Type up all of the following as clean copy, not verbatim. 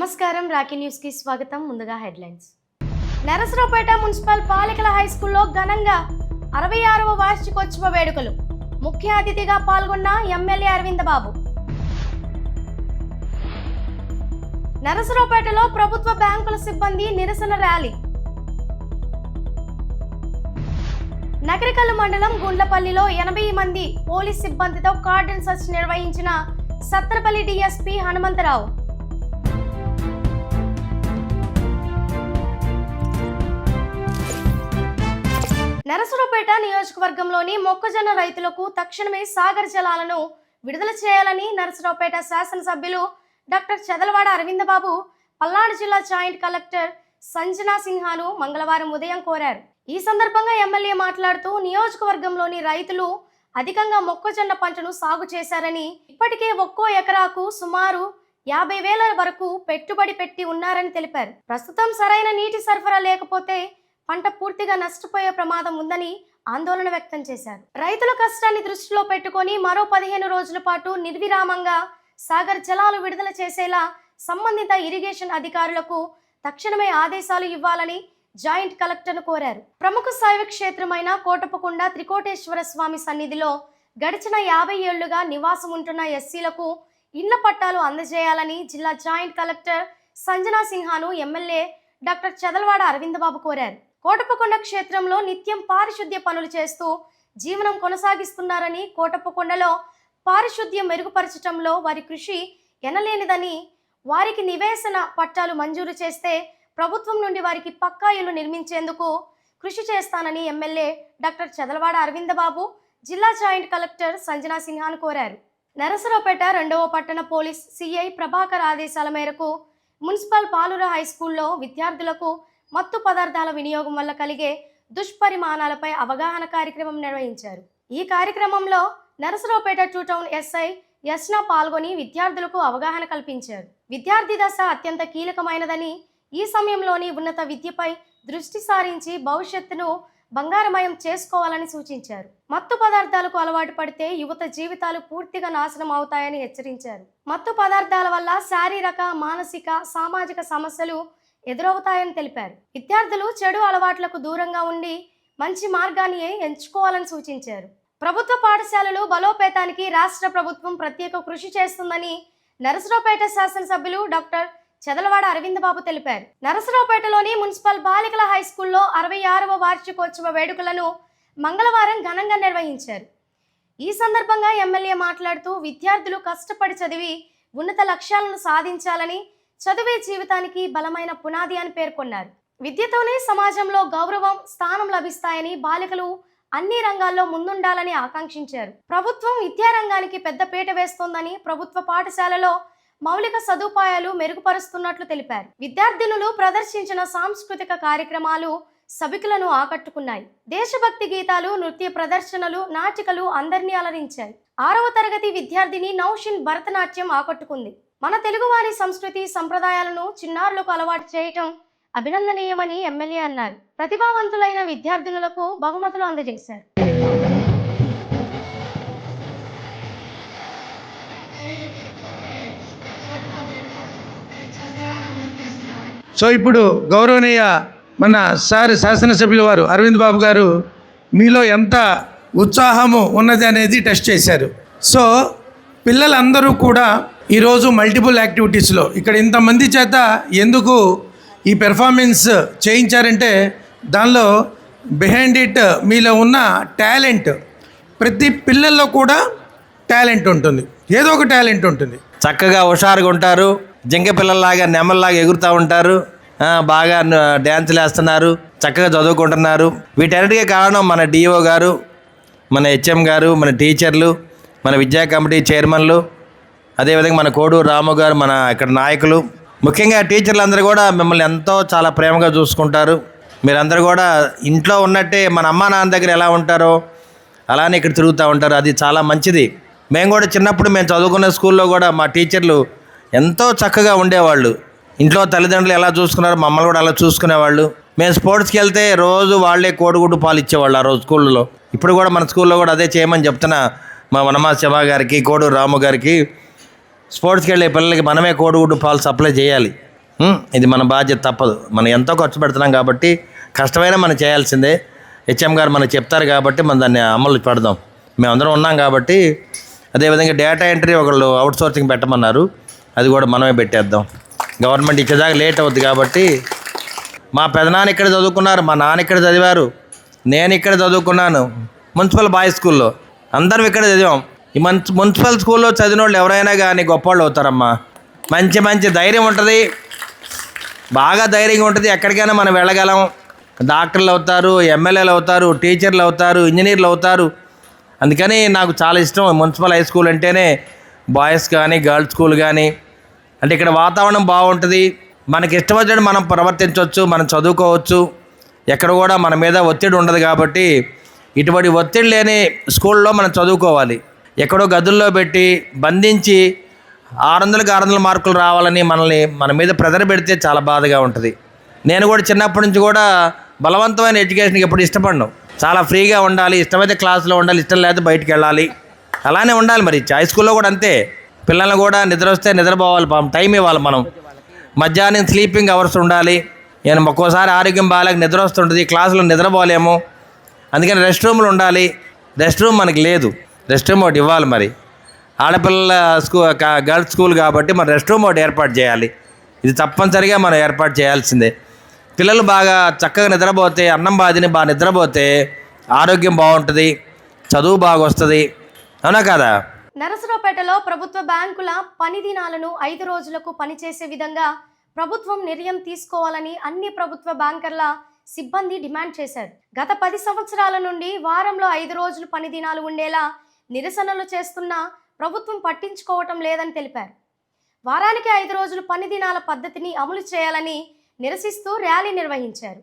నమస్కారం, Rocky news కి స్వాగతం. ముందుగా హెడ్లైన్స్. నరసరావుపేట మున్సిపల్ బాలికల హై స్కూల్లో ఘనంగా 66వ వార్షికోత్సవ వేడుకలు. ముఖ్య అతిథిగా పాల్గొన్న ఎమ్మెల్యే అరవింద్ బాబు. నరసరావుపేటలో ప్రభుత్వ బ్యాంకుల సిబ్బంది నిరసన ర్యాలీ. నగరికల్లు మండలం గుండ్లపల్లిలో 80 మంది పోలీస్ సిబ్బందితో కార్డన్ సర్చ్ నిర్వహించిన సత్తెనపల్లి డీఎస్పీ హనుమంతరావు. నరసరావుపేట నియోజకవర్గంలోని మొక్కజొన్న రైతులకు తక్షణమే సాగర్ జలాలను విడుదల చేయాలని నరసరావుపేట శాసనసభ్యులు డాక్టర్ చదలవాడ అరవింద్ బాబు పల్నాడు జిల్లా జాయింట్ కలెక్టర్ సంజనా సిన్హాను మంగళవారం ఉదయం కోరారు. ఈ సందర్భంగా ఎమ్మెల్యే మాట్లాడుతూ నియోజకవర్గంలోని రైతులు అధికంగా మొక్కజొన్న పంటను సాగు చేశారని, ఇప్పటికే ఒక్కో ఎకరాకు సుమారు 50,000 వరకు పెట్టుబడి పెట్టి ఉన్నారని తెలిపారు. ప్రస్తుతం సరైన నీటి సరఫరా లేకపోతే పంట పూర్తిగా నష్టపోయే ప్రమాదం ఉందని ఆందోళన వ్యక్తం చేశారు. రైతుల కష్టాన్ని దృష్టిలో పెట్టుకొని మరో 15 రోజుల పాటు నిర్విరామంగా సాగర్ జలాలు విడుదల చేసేలా సంబంధిత ఇరిగేషన్ అధికారులకు తక్షణమే ఆదేశాలు ఇవ్వాలని జాయింట్ కలెక్టర్ను కోరారు. ప్రముఖ శైవ క్షేత్రమైన కోటప్పకొండ త్రికోటేశ్వర స్వామి సన్నిధిలో గడిచిన 50 ఏళ్లుగా నివాసం ఉంటున్న ఎస్సీలకు ఇళ్ల పట్టాలు అందజేయాలని జిల్లా జాయింట్ కలెక్టర్ సంజనా సిన్హాను ఎమ్మెల్యే డాక్టర్ చదలవాడ అరవింద్ బాబు కోరారు. కోటప్పకొండ క్షేత్రంలో నిత్యం పారిశుద్ధ్య పనులు చేస్తూ జీవనం కొనసాగిస్తున్నారని, కోటప్పకొండలో పారిశుద్ధ్యం మెరుగుపరచడంలో వారి కృషి ఎనలేనిదని, వారికి నివేశన పట్టాలు మంజూరు చేస్తే ప్రభుత్వం నుండి వారికి పక్కా ఇల్లు నిర్మించేందుకు కృషి చేస్తానని ఎమ్మెల్యే డాక్టర్ చదలవాడ అరవింద్ బాబు జిల్లా జాయింట్ కలెక్టర్ సంజనా సిన్హాను కోరారు. నరసరావుపేట 2వ పట్టణ పోలీస్ సిఐ ప్రభాకర్ ఆదేశాల మేరకు మున్సిపల్ పాలూర హై స్కూల్లో విద్యార్థులకు మత్తు పదార్థాల వినియోగం వల్ల కలిగే దుష్పరిమాణాలపై అవగాహన కార్యక్రమం నిర్వహించారు. ఈ కార్యక్రమంలో నరసరావుపేట 2 టౌన్ ఎస్ఐ యస్నా పాల్గొని విద్యార్థులకు అవగాహన కల్పించారు. విద్యార్థి దశ అత్యంత కీలకమైనదని, ఈ సమయంలోని ఉన్నత విద్యపై దృష్టి సారించి భవిష్యత్తును బంగారమయం చేసుకోవాలని సూచించారు. మత్తు పదార్థాలకు అలవాటు పడితే యువత జీవితాలు పూర్తిగా నాశనం అవుతాయని హెచ్చరించారు. మత్తు పదార్థాల వల్ల శారీరక, మానసిక, సామాజిక సమస్యలు ఎదురవుతాయని తెలిపారు. విద్యార్థులు చెడు అలవాట్లకు దూరంగా ఉండి మంచి మార్గాన్ని ఎంచుకోవాలని సూచించారు. ప్రభుత్వ పాఠశాలలు బలోపేతానికి రాష్ట్ర ప్రభుత్వం ప్రత్యేక కృషి చేస్తుందని నరసరావుపేట శాసనసభ్యులు డాక్టర్ చదలవాడ అరవింద్ బాబు తెలిపారు. నరసరావుపేటలోని మున్సిపల్ బాలికల హై స్కూల్లో 66వ వార్షికోత్సవ వేడుకలను మంగళవారం ఘనంగా నిర్వహించారు. ఈ సందర్భంగా ఎమ్మెల్యే మాట్లాడుతూ విద్యార్థులు కష్టపడి చదివి ఉన్నత లక్ష్యాలను సాధించాలని, చదువే జీవితానికి బలమైన పునాది అని పేర్కొన్నారు. విద్యతోనే సమాజంలో గౌరవం, స్థానం లభిస్తాయని, బాలికలు అన్ని రంగాల్లో ముందుండాలని ఆకాంక్షించారు. ప్రభుత్వం విద్యారంగానికి పెద్దపీట వేస్తోందని, ప్రభుత్వ పాఠశాలలో మౌలిక సదుపాయాలు మెరుగుపరుస్తున్నట్లు తెలిపారు. విద్యార్థినులు ప్రదర్శించిన సాంస్కృతిక కార్యక్రమాలు సభికులను ఆకట్టుకున్నాయి. దేశభక్తి గీతాలు, నృత్య ప్రదర్శనలు, నాటికలు అందరినీ అలరించాయి. 6వ తరగతి విద్యార్థిని నౌషిన్ భరతనాట్యం ఆకట్టుకుంది. మన తెలుగువారి సంస్కృతి సంప్రదాయాలను చిన్నారులకు అలవాటు చేయటం అభినందనీయమని ఎమ్మెల్యే అన్నారు. ప్రతిభావంతులైన విద్యార్థినులకు బహుమతులు అందజేశారు. సో ఇప్పుడు గౌరవనీయ మన శాసనసభ్యుల వారు అరవింద్ బాబు గారు మీలో ఎంత ఉత్సాహము ఉన్నది అనేది టెస్ట్ చేశారు. సో పిల్లలందరూ కూడా ఈరోజు మల్టిపుల్ యాక్టివిటీస్లో ఇక్కడ ఇంతమంది చేత ఎందుకు ఈ పెర్ఫార్మెన్స్ చేయించారంటే దానిలో బిహైండ్ ఇట్ మీలో ఉన్న టాలెంట్, ప్రతి పిల్లల్లో కూడా టాలెంట్ ఉంటుంది, ఏదో ఒక టాలెంట్ ఉంటుంది. చక్కగా హుషారుగా ఉంటారు, జింక పిల్లల్లాగా నెమ్మల్లాగా ఎగురుతూ ఉంటారు, బాగా డ్యాన్సులు వేస్తున్నారు, చక్కగా చదువుకుంటున్నారు. వీటన్నిటికీ కారణం మన డిఓ గారు, మన హెచ్ఎం గారు, మన టీచర్లు, మన విద్యా కమిటీ చైర్మన్లు, అదేవిధంగా మన కోడూరు రాము గారు, మన ఇక్కడ నాయకులు, ముఖ్యంగా టీచర్లు అందరూ కూడా మిమ్మల్ని ఎంతో చాలా ప్రేమగా చూసుకుంటారు. మీరందరూ కూడా ఇంట్లో ఉన్నట్టే మన అమ్మా నాన్న దగ్గర ఎలా ఉంటారో అలానే ఇక్కడ తిరుగుతూ ఉంటారు. అది చాలా మంచిది. మేము కూడా చిన్నప్పుడు మేము చదువుకున్న స్కూల్లో కూడా మా టీచర్లు ఎంతో చక్కగా ఉండేవాళ్ళు. ఇంట్లో తల్లిదండ్రులు ఎలా చూసుకున్నారో మమ్మల్ని కూడా అలా చూసుకునేవాళ్ళు. మేము స్పోర్ట్స్కి వెళ్తే రోజు వాళ్ళే కోడిగుడ్డు పాలు ఇచ్చేవాళ్ళు ఆ రోజు స్కూల్లో. ఇప్పుడు కూడా మన స్కూల్లో కూడా అదే చేయమని చెప్తున్నా మా వనమాస్ శభా గారికి, కోడూరు రాము గారికి. స్పోర్ట్స్కి వెళ్ళే పిల్లలకి మనమే కోడిగుడ్డు పాలు సప్లై చేయాలి. ఇది మన బాధ్యత, తప్పదు. మనం ఎంతో ఖర్చు పెడుతున్నాం కాబట్టి కష్టమైనా మనం చేయాల్సిందే. హెచ్ఎం గారు మనకు చెప్తారు కాబట్టి మనం దాన్ని అమలు పెడదాం. మేమందరం ఉన్నాం కాబట్టి. అదేవిధంగా డేటా ఎంట్రీ ఒకళ్ళు అవుట్సోర్సింగ్ పెట్టమన్నారు, అది కూడా మనమే పెట్టేద్దాం. గవర్నమెంట్ ఇచ్చేదాకా లేట్ అవుద్ది కాబట్టి. మా పెదనాన్న ఇక్కడ చదువుకున్నారు, మా నాన్న ఇక్కడ చదివారు, నేను ఇక్కడ చదువుకున్నాను మున్సిపల్ బాయ్స్ స్కూల్లో. అందరం ఇక్కడ చదివాం. ఈ మున్సిపల్ స్కూల్లో చదివిన వాళ్ళు ఎవరైనా కానీ గొప్పవాళ్ళు అవుతారమ్మా. మంచి మంచి ధైర్యం ఉంటుంది, బాగా ధైర్యంగా ఉంటుంది. ఎక్కడికైనా మనం వెళ్ళగలం. డాక్టర్లు అవుతారు, ఎమ్మెల్యేలు అవుతారు, టీచర్లు అవుతారు, ఇంజనీర్లు అవుతారు. అందుకని నాకు చాలా ఇష్టం మున్సిపల్ హై స్కూల్ అంటేనే. బాయ్స్ కానీ గర్ల్స్ స్కూల్ కానీ, అంటే ఇక్కడ వాతావరణం బాగుంటుంది. మనకి ఇష్టం వచ్చినట్టు మనం ప్రవర్తించవచ్చు, మనం చదువుకోవచ్చు. ఎక్కడ కూడా మన మీద ఒత్తిడి ఉండదు కాబట్టి ఇటువంటి ఒత్తిడి లేని స్కూల్లో మనం చదువుకోవాలి. ఎక్కడో గదుల్లో పెట్టి బంధించి 600కి 600 మార్కులు రావాలని మన మీద ప్రెజర్ పెడితే చాలా బాధగా ఉంటుంది. నేను కూడా చిన్నప్పటి నుంచి కూడా బలవంతమైన ఎడ్యుకేషన్కి ఎప్పుడు ఇష్టపడను. చాలా ఫ్రీగా ఉండాలి, ఇష్టమైతే క్లాసులో ఉండాలి, ఇష్టం లేకపోతే బయటికి వెళ్ళాలి, అలానే ఉండాలి. మరి హై స్కూల్లో కూడా అంతే. పిల్లల్ని కూడా నిద్ర వస్తే నిద్రపోవాలి, టైం ఇవ్వాలి. మనం మధ్యాహ్నం స్లీపింగ్ అవర్స్ ఉండాలి. నేను ఒక్కోసారి ఆరోగ్యం బాగాలేక నిద్ర వస్తుంటుంది, క్లాసులో నిద్రపోలేము. అందుకని రెస్ట్ రూమ్లు ఉండాలి. రెస్ట్ రూమ్ మనకి లేదు, రెస్ట్ రూమ్ ఒకటి ఇవ్వాలి. మరి ఆడపిల్లల గర్ల్స్ స్కూల్ కాబట్టి మన రెస్ట్ రూమ్ ఒకటి ఏర్పాటు చేయాలి. ఇది తప్పనిసరిగా మనం ఏర్పాటు చేయాల్సిందే. పిల్లలు బాగా చక్కగా నిద్రపోతే, అన్నం బాధిని బాగా నిద్రపోతే ఆరోగ్యం బాగుంటుంది, చదువు బాగా వస్తుంది. అవునా కదా? నరసరావుపేటలో ప్రభుత్వ బ్యాంకుల పని దినాలను 5 రోజులకు పనిచేసే విధంగా ప్రభుత్వం నిర్ణయం తీసుకోవాలని అన్ని ప్రభుత్వ బ్యాంకర్ల సిబ్బంది డిమాండ్ చేశారు. గత 10 సంవత్సరాల నుండి వారంలో 5 రోజులు పని దినాలు ఉండేలా నిరసనలు చేస్తున్నా ప్రభుత్వం పట్టించుకోవటం లేదని తెలిపారు. వారానికి 5 రోజులు పని దినాల పద్ధతిని అమలు చేయాలని నిరసిస్తూ ర్యాలీ నిర్వహించారు.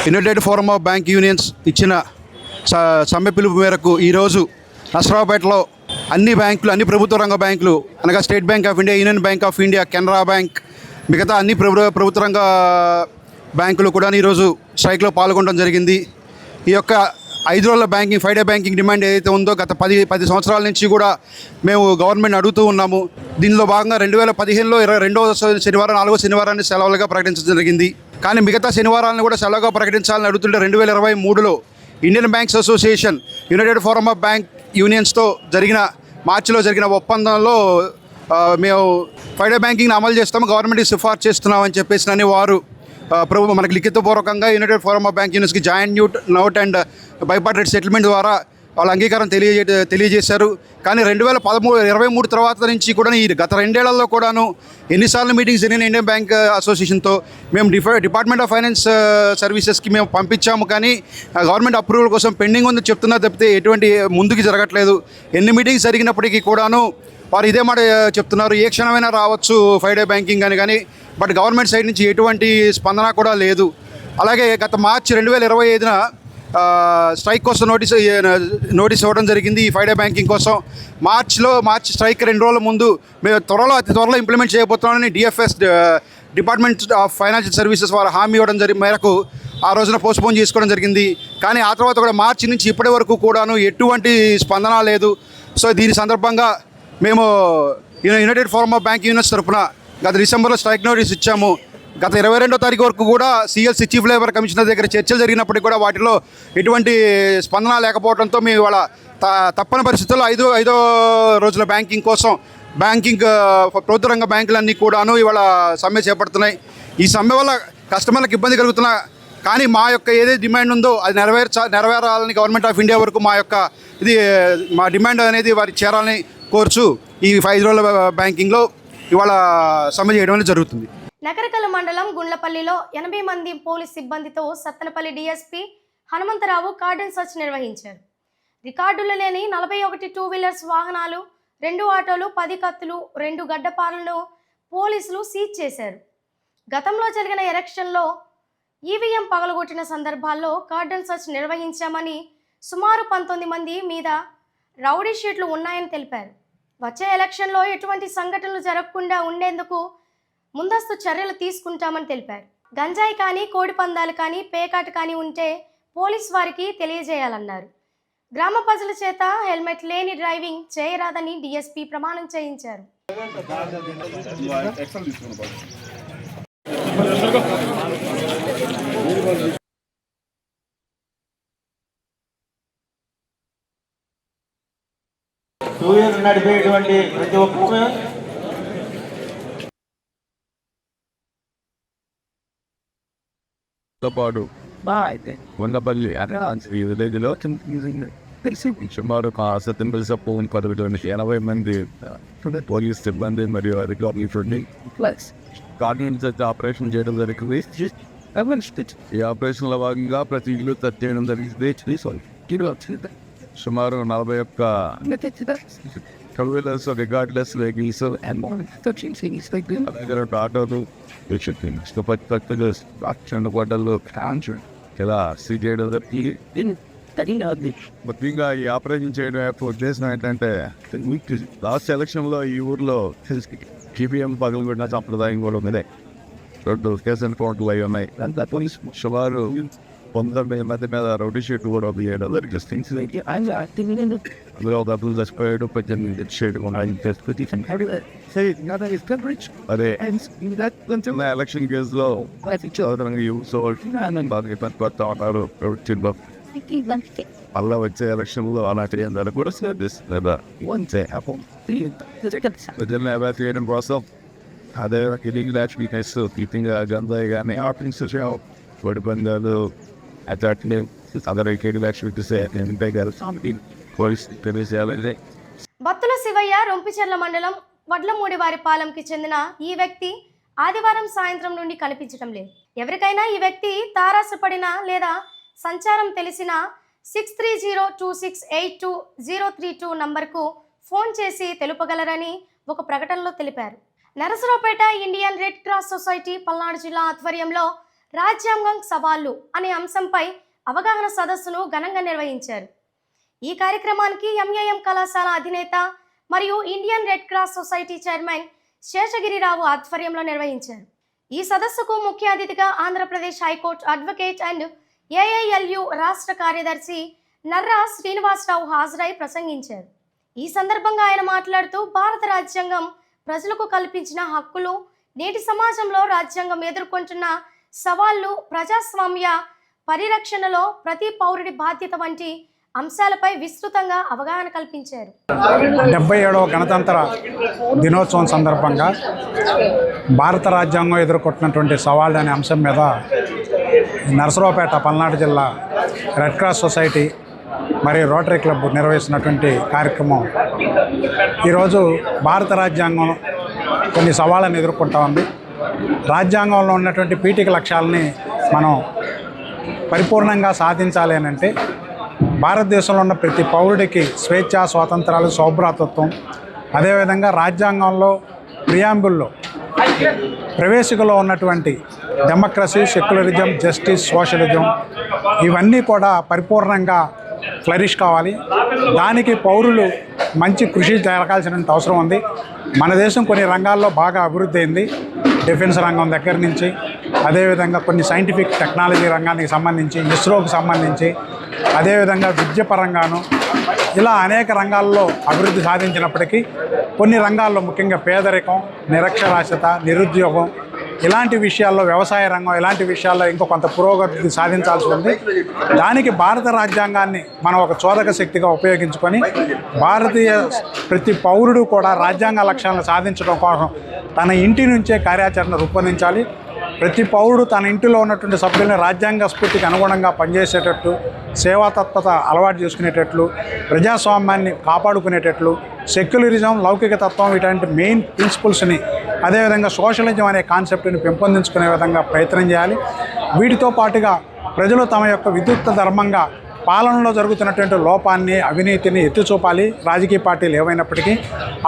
United forum of bank unions ఇచ్చిన సమ్మె పిలుపు మేరకు ఈరోజు నరసరావుపేటలో అన్ని బ్యాంకులు, అన్ని ప్రభుత్వ రంగ బ్యాంకులు అనగా state bank of India, union bank of India, Canara bank, మిగతా అన్ని ప్రభుత్వ రంగ బ్యాంకులు కూడా ఈరోజు స్ట్రైక్లో పాల్గొనడం జరిగింది. ఈ యొక్క 5 రోజుల బ్యాంకింగ్, 5 డే బ్యాంకింగ్ డిమాండ్ ఏదైతే ఉందో గత 10 సంవత్సరాల నుంచి కూడా మేము గవర్నమెంట్ అడుగుతూ ఉన్నాము. దీనిలో భాగంగా 2015లో 22వ శనివారం, 4వ శనివారాన్ని సెలవులుగా ప్రకటించడం జరిగింది. కానీ మిగతా శనివారాలను కూడా సెలవుగా ప్రకటించాలని అడుగుతుంటే 2023లో Indian banks association united forum of bank యూనియన్స్తో మార్చిలో జరిగిన ఒప్పందంలో మేము 5 డే బ్యాంకింగ్ని అమలు చేస్తాము, గవర్నమెంట్కి సిఫార్సు చేస్తున్నామని చెప్పేసి వారు మనకి లిఖితపూర్వకంగా యునైటెడ్ ఫోరం ఆఫ్ బ్యాంక్ యూనియన్స్కి joint note and bipartite settlement ద్వారా వాళ్ళ అంగీకారం తెలియజేశారు. కానీ 2023 తర్వాత నుంచి కూడా ఈ గత 2 ఏళ్లలో కూడాను ఎన్నిసార్లు మీటింగ్స్ జరిగిన ఇండియన్ బ్యాంక్ అసోసియేషన్తో మేము డిపార్ట్మెంట్ ఆఫ్ ఫైనాన్స్ సర్వీసెస్కి మేము పంపించాము. కానీ గవర్నమెంట్ అప్రూవల్ కోసం పెండింగ్ ఉంది చెప్తున్నా తప్పితే ఎటువంటి ముందుకు జరగట్లేదు. ఎన్ని మీటింగ్స్ జరిగినప్పటికీ కూడాను వారు ఇదే మాట చెప్తున్నారు, ఏ క్షణమైనా రావచ్చు 5 డే బ్యాంకింగ్ అని. కానీ బట్ గవర్నమెంట్ సైడ్ నుంచి ఎటువంటి స్పందన కూడా లేదు. అలాగే గత మార్చి 2025న స్ట్రైక్ కోసం నోటీస్ ఇవ్వడం జరిగింది ఈ 5 డే బ్యాంకింగ్ కోసం. మార్చ్ స్ట్రైక్ 2 రోజుల ముందు మేము అతి త్వరలో ఇంప్లిమెంట్ చేయబోతున్నామని DFS, department of financial services వారు హామీ ఇవ్వడం మేరకు ఆ రోజున పోస్ట్పోన్ చేసుకోవడం జరిగింది. కానీ ఆ తర్వాత కూడా మార్చి నుంచి ఇప్పటి వరకు కూడాను ఎటువంటి స్పందన లేదు. సో దీని సందర్భంగా మేము United forum of bank unions తరఫున గత డిసెంబర్లో స్ట్రైక్ నోటీస్ ఇచ్చాము. గత 22వ తారీఖు వరకు కూడా సిఎల్సి చీఫ్ లేబర్ కమిషనర్ దగ్గర చర్చలు జరిగినప్పటికీ కూడా వాటిలో ఎటువంటి స్పందన లేకపోవడంతో మేము ఇవాళ తప్పని పరిస్థితుల్లో 5వ రోజుల బ్యాంకింగ్ కోసం ప్రభుత్వ రంగ బ్యాంకులన్నీ కూడాను ఇవాళ సమ్మె చేపడుతున్నాయి. ఈ సమ్మె వల్ల కస్టమర్లకు ఇబ్బంది కలుగుతున్నా కానీ మా యొక్క ఏదైతే డిమాండ్ ఉందో అది నెరవేరాలని గవర్నమెంట్ ఆఫ్ ఇండియా వరకు మా డిమాండ్ అనేది వారికి చేరాలని కోరుచు ఈ 5 రోజుల బ్యాంకింగ్లో ఇవాళ సమ్మె చేయడం జరుగుతుంది. నకరకల్ మండలం గుండ్లపల్లిలో 80 మంది పోలీస్ సిబ్బందితో Sattenapalli DSP Hanumantharao cordon search నిర్వహించారు. రికార్డులు లేని 41 2 వీలర్స్ వాహనాలు, 2 ఆటోలు, 10 కత్తులు, 2 గడ్డపారలను పోలీసులు సీజ్ చేశారు. గతంలో జరిగిన ఎలక్షన్లో ఈవీఎం పగలగొట్టిన సందర్భాల్లో కార్డన్ సర్చ్ నిర్వహించామని, సుమారు 19 మంది మీద రౌడీ షీట్లు ఉన్నాయని తెలిపారు. వచ్చే ఎలక్షన్లో ఎటువంటి సంఘటనలు జరగకుండా ఉండేందుకు ముందస్తు చర్యలు తీసుకుంటామని తెలిపారు. గంజాయి కానీ, కోడి పందాలు కానీ, పేకాట కానీ ఉంటే పోలీస్ వారికి తెలియజేయాలన్నారు. గ్రామ ప్రజల చేత హెల్మెట్ లేని డ్రైవింగ్ చేయరాదని డీఎస్పీ ప్రమాణం చేయించారు. నడిపేటువంటి ప్రతి ఒక్క పాటు వందపల్లి విలేజ్లో సుమారు 80 మంది పోలీస్ సిబ్బంది మరియు అధికారులు ఆపరేషన్ చేయడం జరిగింది. ఈ ఆపరేషన్లో భాగంగా ప్రతి ఇల్లు తట్టేయడం జరిగింది. సుమారు 41 టూ-వీలర్స్, రికార్డ్లెస్ వెహికల్స్, ఆటోలు, గొడ్డలు ఇలా సీజ్ చేయడం జరిగింది. ముఖ్యంగా ఈ ఆపరేషన్ చేయడం యొక్క ఉద్దేశం ఏంటంటే లాస్ట్ ఎలక్షన్లో ఈ ఊర్లో టీపీఎం పగలగొట్టిన సంప్రదాయం కూడా ఉంది. 2 కేసులు కోర్టులు అయి ఉన్నాయి. సుమారు 19 మంది మీద రౌడీ షీట్ కూడా చేయడం జరిగింది. అందులో ఒక అతను చచ్చిపోయాడు, 18 షీట్ అదే ఎలక్షన్ కేసులో బాగా ఇబ్బంది పడుతూ ఉన్నారు. మళ్ళా వచ్చే ఎలక్షన్లో అలాంటి కూడా చేయడం కోసం అదే గంజాయి కానీ కోడి పందాలు అట్లాంటి అదర్ పోలీస్ తెలియజేయాలి. బత్తుల శివయ్య రొంపిచెర్ల మండలం వడ్లమూడివారిపాలెంకి చెందిన ఈ వ్యక్తి ఆదివారం సాయంత్రం నుండి కనిపించడం లేదు. ఎవరికైనా ఈ వ్యక్తి తారాసపడిన లేదా సంచారం తెలిసిన 6302682032 నంబర్కు ఫోన్ చేసి తెలుపగలరని ఒక ప్రకటనలో తెలిపారు. Narasaraopet Indian Red Cross society Palnadu జిల్లా ఆధ్వర్యంలో రాజ్యాంగం సవాళ్లు అనే అంశంపై అవగాహన సదస్సును ఘనంగా నిర్వహించారు. ఈ కార్యక్రమానికి ఎంఏఎం కళాశాల అధినేత మరియు Indian Red Cross Society chairman Seshagirirao ఆధ్వర్యంలో నిర్వహించారు. ఈ సదస్సుకు ముఖ్య అతిథిగా Andhra Pradesh high court advocate and AILU రాష్ట్ర కార్యదర్శి నర్రా శ్రీనివాసరావు హాజరై ప్రసంగించారు. ఈ సందర్భంగా ఆయన మాట్లాడుతూ భారత రాజ్యాంగం ప్రజలకు కల్పించిన హక్కులు, నేటి సమాజంలో రాజ్యాంగం ఎదుర్కొంటున్న సవాళ్లు, ప్రజాస్వామ్య పరిరక్షణలో ప్రతి పౌరుడి బాధ్యత వంటి అంశాలపై విస్తృతంగా అవగాహన కల్పించారు. 77వ గణతంత్ర దినోత్సవం సందర్భంగా భారత రాజ్యాంగం ఎదుర్కొంటున్నటువంటి సవాళ్ళు అనే అంశం మీద నరసరావుపేట పల్నాడు జిల్లా రెడ్ క్రాస్ సొసైటీ మరియు రోటరీ క్లబ్ నిర్వహిస్తున్నటువంటి కార్యక్రమం ఈరోజు భారత రాజ్యాంగం కొన్ని సవాళ్ళను ఎదుర్కొంటా ఉంది. రాజ్యాంగంలో ఉన్నటువంటి పీఠిక లక్ష్యాలని మనం పరిపూర్ణంగా సాధించాలి అని అంటే భారతదేశంలో ఉన్న ప్రతి పౌరుడికి స్వేచ్ఛ, స్వాతంత్రాలు, సౌభ్రాతత్వం, అదేవిధంగా రాజ్యాంగంలో ప్రియాంబుల్లో ప్రవేశికలో ఉన్నటువంటి డెమోక్రసీ, సెక్యులరిజం, జస్టిస్, సోషలిజం ఇవన్నీ కూడా పరిపూర్ణంగా ఫ్లరిష్ కావాలి. దానికి పౌరులు మంచి కృషి జరగాల్సిన అవసరం ఉంది. మన దేశం కొన్ని రంగాల్లో బాగా అభివృద్ధి అయింది. డిఫెన్స్ రంగం దగ్గర నుంచి, అదేవిధంగా కొన్ని సైంటిఫిక్ టెక్నాలజీ రంగానికి సంబంధించి, ఇస్రోకి సంబంధించి, అదేవిధంగా విద్య పరంగాను ఇలా అనేక రంగాల్లో అభివృద్ధి సాధించినప్పటికీ కొన్ని రంగాల్లో ముఖ్యంగా పేదరికం, నిరక్షరాస్యత, నిరుద్యోగం ఇలాంటి విషయాల్లో, వ్యవసాయ రంగం ఇలాంటి విషయాల్లో ఇంకో కొంత పురోగతి సాధించాల్సి ఉంది. దానికి భారత రాజ్యాంగాన్ని మనం ఒక చోదక శక్తిగా ఉపయోగించుకొని భారతీయ ప్రతి పౌరుడు కూడా రాజ్యాంగ లక్ష్యాలను సాధించడం కోసం తన ఇంటి నుంచే కార్యాచరణ రూపొందించాలి. ప్రతి పౌరుడు తన ఇంటిలో ఉన్నటువంటి సభ్యులను రాజ్యాంగ స్ఫూర్తికి అనుగుణంగా పనిచేసేటట్లు, సేవాతత్పరత అలవాటు చేసుకునేటట్లు, ప్రజాస్వామ్యాన్ని కాపాడుకునేటట్లు, సెక్యులరిజం, లౌకిక తత్వం ఇలాంటి మెయిన్ ప్రిన్సిపల్స్ని, అదేవిధంగా సోషలిజం అనే కాన్సెప్ట్ని పెంపొందించుకునే విధంగా ప్రయత్నం చేయాలి. వీటితో పాటుగా ప్రజలు తమ యొక్క విద్యుక్త ధర్మంగా పాలనలో జరుగుతున్నటువంటి లోపాన్ని, అవినీతిని ఎత్తిచూపాలి. రాజకీయ పార్టీలు ఏమైనప్పటికీ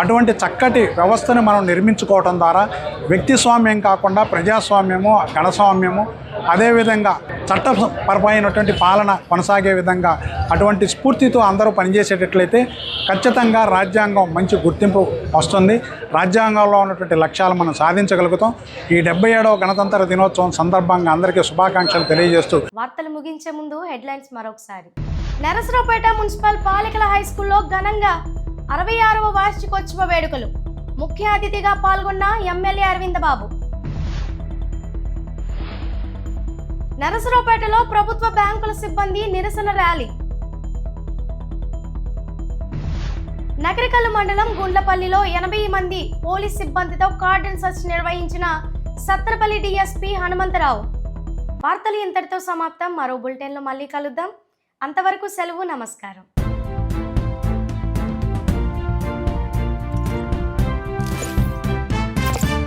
అటువంటి చక్కటి వ్యవస్థను మనం నిర్మించుకోవడం ద్వారా వ్యక్తిస్వామ్యం కాకుండా ప్రజాస్వామ్యము, గణస్వామ్యము, అదేవిధంగా చట్టపరమైనటువంటి పాలన కొనసాగే విధంగా అటువంటి స్ఫూర్తితో అందరూ పనిచేసేటట్లయితే ఖచ్చితంగా రాజ్యాంగం మంచి గుర్తింపు వస్తుంది. రాజ్యాంగంలో ఉన్నటువంటి లక్ష్యాలు మనం సాధించగలుగుతాం. ఈ 77వ గణతంత్ర దినోత్సవం సందర్భంగా అందరికీ శుభాకాంక్షలు తెలియజేస్తూ వార్తలు ముగించే ముందు హెడ్లైన్స్ మరొకసారి. నరసరావుపేట మున్సిపల్ బాలికల హై స్కూల్లో ఘనంగా 66వ వార్షికోత్సవ వేడుకలు. ముఖ్య అతిథిగా పాల్గొన్న ఎమ్మెల్యే అరవింద్ బాబు. నరసరావుపేటలో ప్రభుత్వ బ్యాంకుల సిబ్బంది నిరసన ర్యాలీ. నగరికల్లు మండలం గుండ్లపల్లిలో 80 మంది పోలీస్ సిబ్బందితో కార్డన్ సెర్చ్ నిర్వహించిన సత్తెనపల్లి డీఎస్పీ హనుమంతరావు. వార్తలు ఇంతటితో సమాప్తం. మరో బులెటిన్లో మళ్ళీ కలుద్దాం. అంతవరకు సెలవు. నమస్కారం.